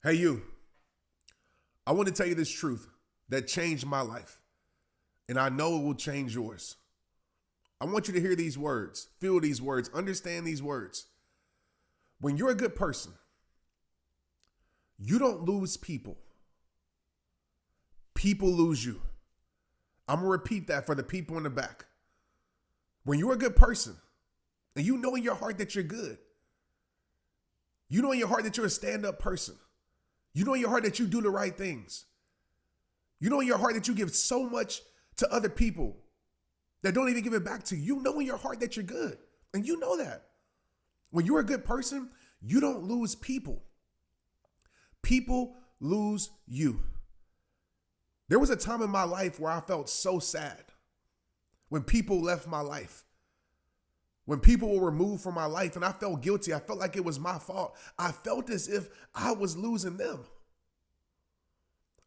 Hey, you, I want to tell you this truth that changed my life, and I know it will change yours. I want you to hear these words, feel these words, understand these words. When you're a good person, you don't lose people, people lose you. I'm going to repeat that for the people in the back. When you're a good person, and you know in your heart that you're good, you know in your heart that you're a stand-up person, you know in your heart that you do the right things, you know in your heart that you give so much to other people that don't even give it back to you. You know in your heart that you're good. And you know that. When you're a good person, you don't lose people. People lose you. There was a time in my life where I felt so sad when people left my life. When people were removed from my life and I felt guilty. I felt like it was my fault. I felt as if I was losing them.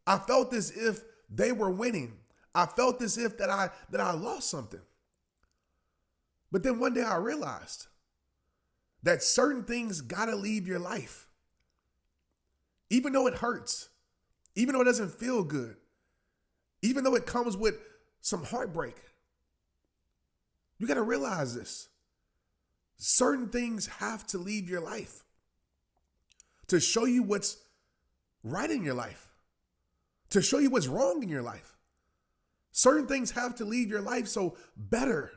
I felt as if they were winning. I felt as if that I lost something. But then one day I realized that certain things gotta leave your life. Even though it hurts, even though it doesn't feel good, even though it comes with some heartbreak, you gotta realize this. Certain things have to leave your life to show you what's right in your life, to show you what's wrong in your life. Certain things have to leave your life so better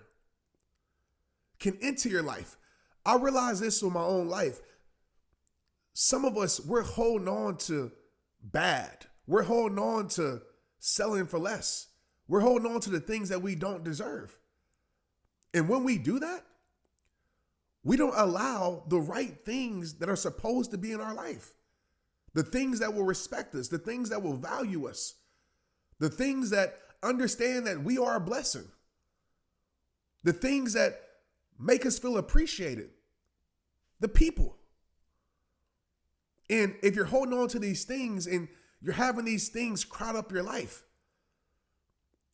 can enter your life. I realize this with my own life. Some of us, we're holding on to bad. We're holding on to selling for less. We're holding on to the things that we don't deserve. And when we do that, we don't allow the right things that are supposed to be in our life. The things that will respect us, the things that will value us, the things that understand that we are a blessing, the things that make us feel appreciated, the people. And if you're holding on to these things and you're having these things crowd up your life,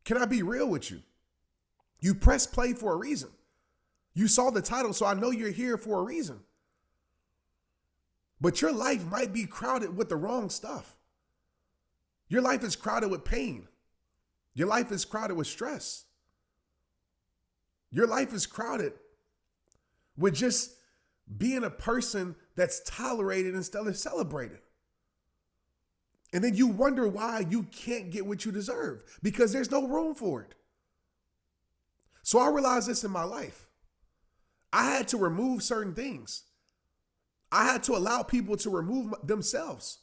can I be real with you? You press play for a reason. You saw the title, so I know you're here for a reason. But your life might be crowded with the wrong stuff. Your life is crowded with pain. Your life is crowded with stress. Your life is crowded with just being a person that's tolerated instead of celebrated. And then you wonder why you can't get what you deserve because there's no room for it. So I realized this in my life. I had to remove certain things. I had to allow people to remove themselves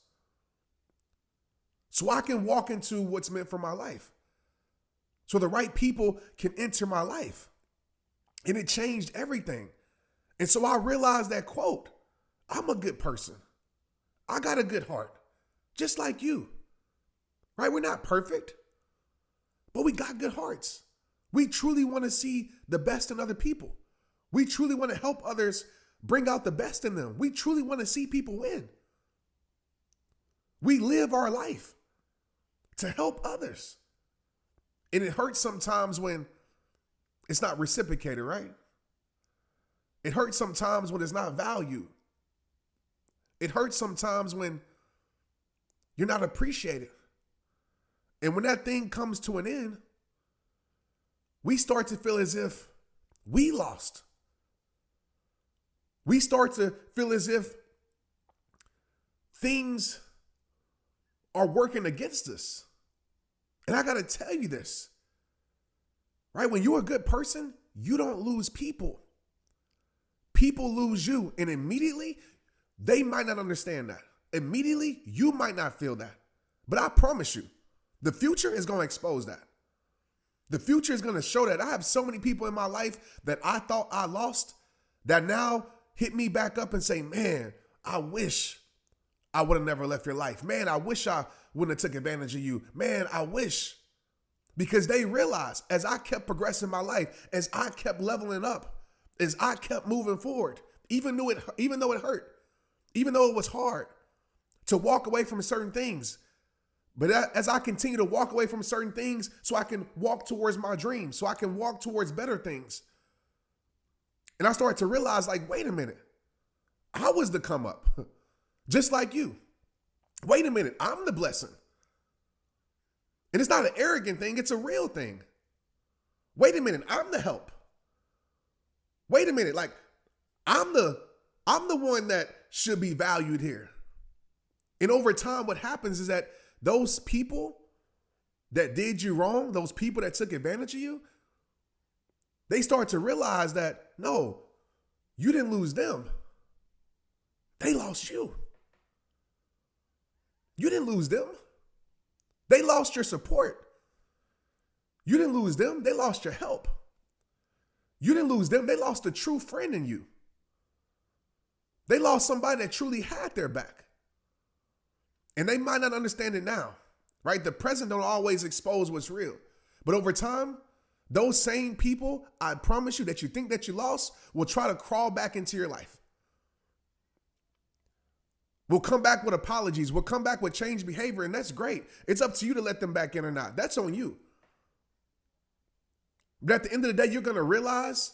so I can walk into what's meant for my life. So the right people can enter my life. And it changed everything. And so I realized that quote, I'm a good person. I got a good heart, just like you, right? We're not perfect, but we got good hearts. We truly want to see the best in other people. We truly want to help others bring out the best in them. We truly want to see people win. We live our life to help others. And it hurts sometimes when it's not reciprocated, right? It hurts sometimes when it's not valued. It hurts sometimes when you're not appreciated. And when that thing comes to an end, we start to feel as if we lost. We start to feel as if things are working against us. And I got to tell you this, right? When you're a good person, you don't lose people. People lose you. And immediately, they might not understand that. Immediately, you might not feel that. But I promise you, the future is going to expose that. The future is going to show that. I have so many people in my life that I thought I lost that now hit me back up and say, man, I wish I would have never left your life. Man, I wish I wouldn't have took advantage of you. Man, I wish. Because they realized as I kept progressing my life, as I kept leveling up, as I kept moving forward, even though it hurt, even though it was hard to walk away from certain things. But as I continue to walk away from certain things so I can walk towards my dreams, so I can walk towards better things. And I started to realize, like, wait a minute, I was the come up, just like you. Wait a minute, I'm the blessing. And it's not an arrogant thing, it's a real thing. Wait a minute, I'm the help. Wait a minute, like I'm the one that should be valued here. And over time, what happens is that those people that did you wrong, those people that took advantage of you, they start to realize that, no, you didn't lose them. They lost you. You didn't lose them. They lost your support. You didn't lose them. They lost your help. You didn't lose them. They lost a true friend in you. They lost somebody that truly had their back. And they might not understand it now, right? The present don't always expose what's real. But over time, those same people, I promise you, that you think that you lost will try to crawl back into your life. We'll come back with apologies. We'll come back with changed behavior, and that's great. It's up to you to let them back in or not. That's on you. But at the end of the day, you're going to realize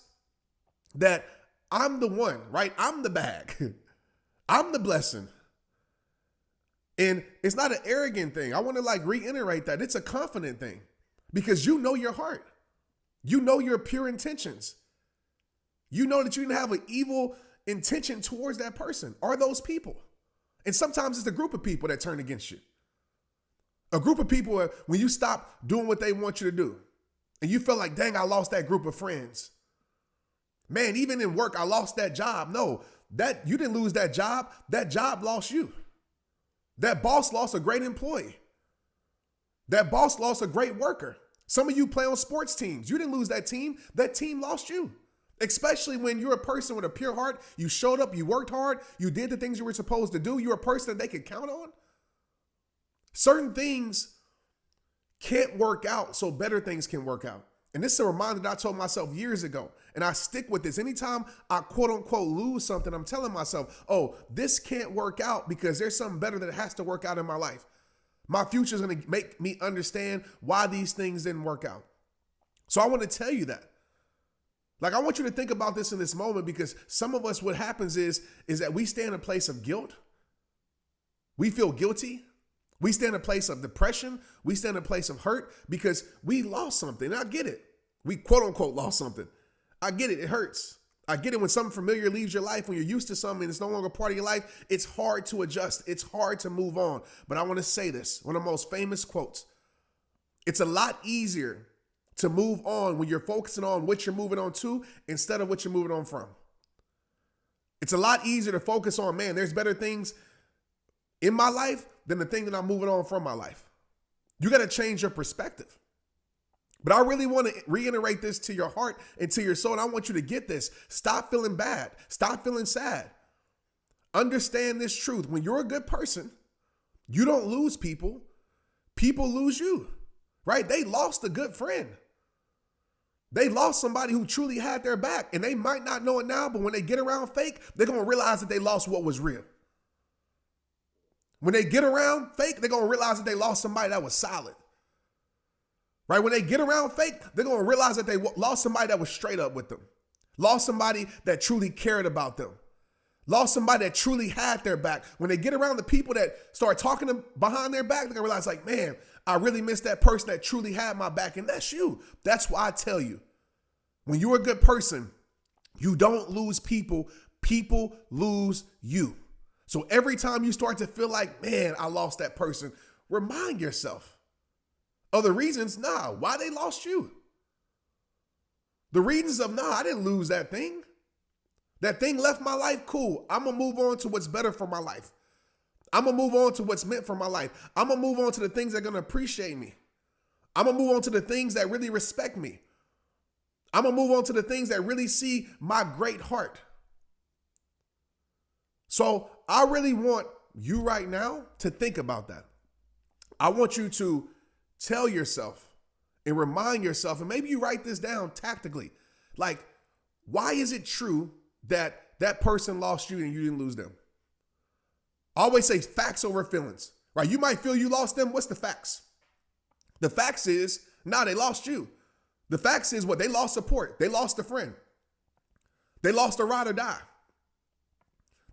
that I'm the one, right? I'm the bag. I'm the blessing. And it's not an arrogant thing. I want to reiterate that. It's a confident thing because you know your heart. You know your pure intentions. You know that you didn't have an evil intention towards that person or those people. And sometimes it's a group of people that turn against you. A group of people, when you stop doing what they want you to do and you feel like, dang, I lost that group of friends. Man, even in work, I lost that job. No, that you didn't lose that job. That job lost you. That boss lost a great employee. That boss lost a great worker. Some of you play on sports teams. You didn't lose that team. That team lost you. Especially when you're a person with a pure heart. You showed up, you worked hard, you did the things you were supposed to do. You're a person that they could count on. Certain things can't work out so better things can work out. And this is a reminder that I told myself years ago. And I stick with this. Anytime I quote unquote lose something, I'm telling myself, oh, this can't work out because there's something better that has to work out in my life. My future is going to make me understand why these things didn't work out. So I want to tell you that. I want you to think about this in this moment because some of us, what happens is that we stay in a place of guilt. We feel guilty. We stay in a place of depression. We stay in a place of hurt because we lost something. And I get it. We quote unquote lost something. I get it. It hurts. I get it when something familiar leaves your life, when you're used to something and it's no longer part of your life, it's hard to adjust. It's hard to move on. But I want to say this, one of the most famous quotes. It's a lot easier to move on when you're focusing on what you're moving on to instead of what you're moving on from. It's a lot easier to focus on, man, there's better things in my life than the thing that I'm moving on from my life. You got to change your perspective. But I really want to reiterate this to your heart and to your soul. And I want you to get this. Stop feeling bad. Stop feeling sad. Understand this truth. When you're a good person, you don't lose people. People lose you, right? They lost a good friend. They lost somebody who truly had their back. And they might not know it now, but when they get around fake, they're going to realize that they lost what was real. When they get around fake, they're going to realize that they lost somebody that was solid. Right? When they get around fake, they're going to realize that they lost somebody that was straight up with them. Lost somebody that truly cared about them. Lost somebody that truly had their back. When they get around the people that start talking to behind their back, they're going to realize like, man, I really miss that person that truly had my back. And that's you. That's why I tell you, when you're a good person, you don't lose people. People lose you. So every time you start to feel like, man, I lost that person, remind yourself of the reasons, why they lost you. The reasons of, I didn't lose that thing. That thing left my life, cool. I'm going to move on to what's better for my life. I'm going to move on to what's meant for my life. I'm going to move on to the things that are going to appreciate me. I'm going to move on to the things that really respect me. I'm going to move on to the things that really see my great heart. So I really want you right now to think about that. I want you to tell yourself and remind yourself, and maybe you write this down tactically, like, why is it true that that person lost you and you didn't lose them? I always say facts over feelings, right? You might feel you lost them. What's the facts? The facts is, they lost you. The facts is what? They lost support. They lost a friend. They lost a ride or die.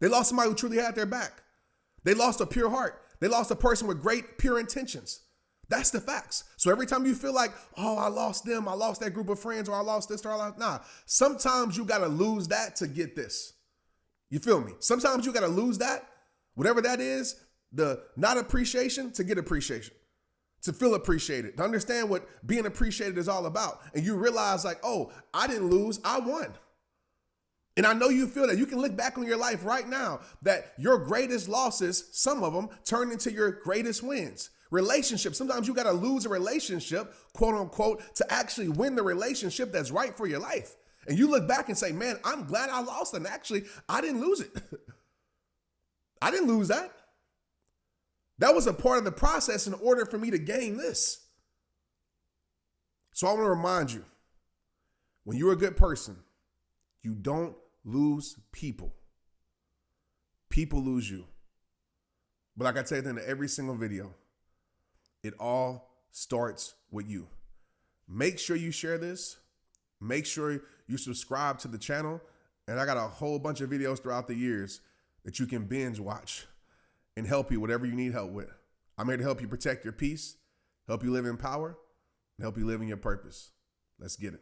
They lost somebody who truly had their back. They lost a pure heart. They lost a person with great, pure intentions. That's the facts. So every time you feel like, oh, I lost them, I lost that group of friends, or I lost this, or I lost, nah. Sometimes you got to lose that to get this. You feel me? Sometimes you got to lose that, whatever that is, the not appreciation to get appreciation, to feel appreciated, to understand what being appreciated is all about. And you realize like, oh, I didn't lose, I won. And I know you feel that. You can look back on your life right now that your greatest losses, some of them, turned into your greatest wins. Relationships, sometimes you got to lose a relationship, quote unquote, to actually win the relationship that's right for your life. And you look back and say, man, I'm glad I lost it. And actually, I didn't lose it. I didn't lose that. That was a part of the process in order for me to gain this. So I want to remind you, when you're a good person, you don't lose people. People lose you. But like I tell you at the end of every single video, it all starts with you. Make sure you share this. Make sure you subscribe to the channel. And I got a whole bunch of videos throughout the years that you can binge watch and help you whatever you need help with. I'm here to help you protect your peace, help you live in power, and help you live in your purpose. Let's get it.